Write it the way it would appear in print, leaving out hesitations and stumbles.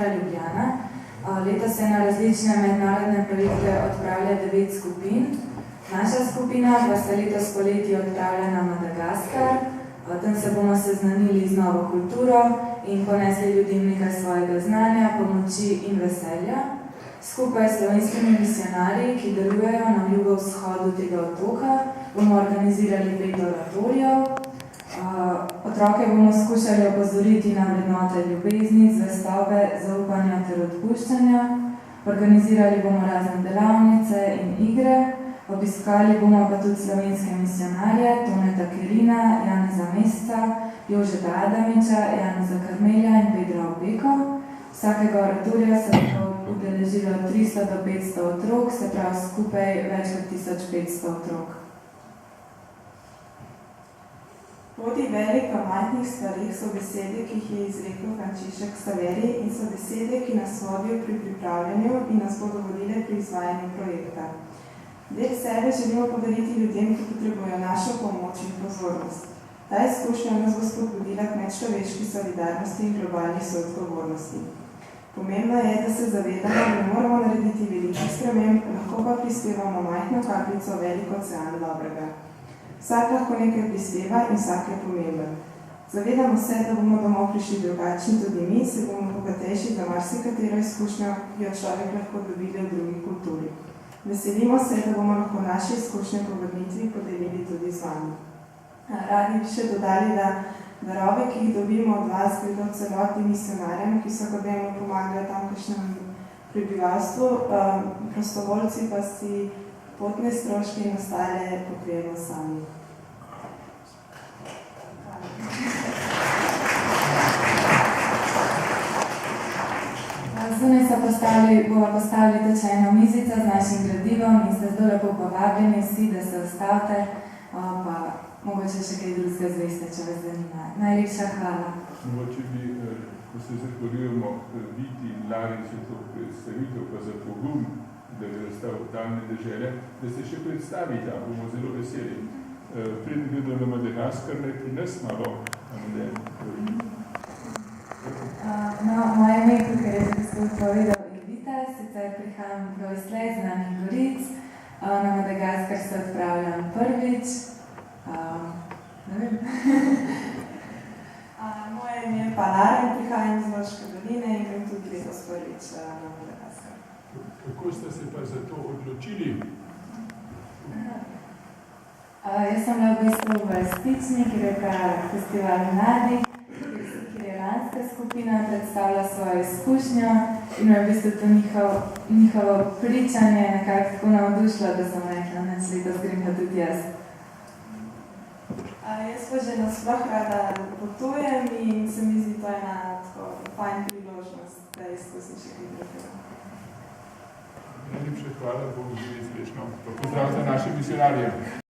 centra Ljubljana. Letos se na različne mednarodne projekte odpravlja 9 skupin. Naša skupina pa se letos poleti odpravlja na Madagaskar. Tam se bomo seznanili z novo kulturo in ponesli ljudem nekaj svojega znanja, pomoči in veselja. Skupaj s slovenskimi misionarji, ki delujejo na jugovzhodu tega otoka, bomo organizirali 5 oratorijev. Otroke bomo skušali opozoriti na vrednote ljubezni, zvestobe, zaupanja ter odpuščanja. Organizirali bomo razne delavnice in igre. Obiskali bomo pa tudi slovenske misionarje, Toneta Kerina, Janeza Mesca, Jožeta Adamiča, Janeza Karmelja in Pedra Opeko. Vsakega oratorija se bo udeležilo 300 do 500 otrok, se pravi skupaj več kot 1500 otrok. Poti velik v majhnih stvarih so besede, ki jih je izrekel Frančišek Ksaverij in so besede, ki nas vodijo pri pripravljanju in nas bodo vodile pri izvajanju projekta. Del sebe želimo podariti ljudem, ki potrebujejo našo pomoč in pozornost. Ta izkušnja nas bo spodbudila k medčloveški solidarnosti in globalni soodgovornosti. Pomembno je, da se zavedamo, da ne moramo narediti velikih sprememb, lahko pa prispevamo majhno kapljico velik ocean dobrega. Vsak lahko nekaj prispeva in vsak je pomemben. Zavedamo se, da bomo domov prišli drugačni tudi mi, se bomo bogatejši za marsikatero izkušnjo, ki jo človek lahko dobili v drugi kulturi. Veselimo se, da bomo lahko naše izkušnje po vrnitvi podelili tudi z vami. Radi bi še dodali, da darove, ki jih dobimo od vas, gredo celoti misionarjem, ki vsakodnevno pomagajo tamkajšnjemu prebivalstvu, prostovoljci pa si potne stroške in ostale pokrijemo sami. Zunaj bomo postavili tečajno mizico z našim gradivom in ste zelo lepo povabljeni vsi, da se ostavite, pa mogoče še kaj drugega zveste, če vas zanima. Najlepša hvala. Mogoče bi, ko se zahvaljujemo Viti in Lari za to predstavitev, pa za pogum, da je razstav daljne dežele, da se še predstavite, bomo zelo veseli. Preden gledo na Madagaskar, ne pri nas malo, Moje ime, kot je gospod povedal, je Vita, sicer prihajam prav iz tle, znanih Goric. Na Madagaskar se odpravljam prvič. Moje ime je pa Lara in prihajam iz Loške doline in grem tudi letos prvič na Madagaskar. Kako ste se pa za to odločili? Jaz sem bila v bistvu v Stični, kjer je ta festival mladih, kjer je lanska skupina predstavila svojo izkušnjo in me v bistvu to njihovo pričanje nekako tako navdušilo, da sem rekla, da letos grem pa tudi jaz. Jaz pa že nasploh rada potujem in se mi zdi to ena tako fajn priložnost, da izkusim še kaj drugega. Najlepša hvala, Bog živi srečno. Pozdrav za naše misionarje.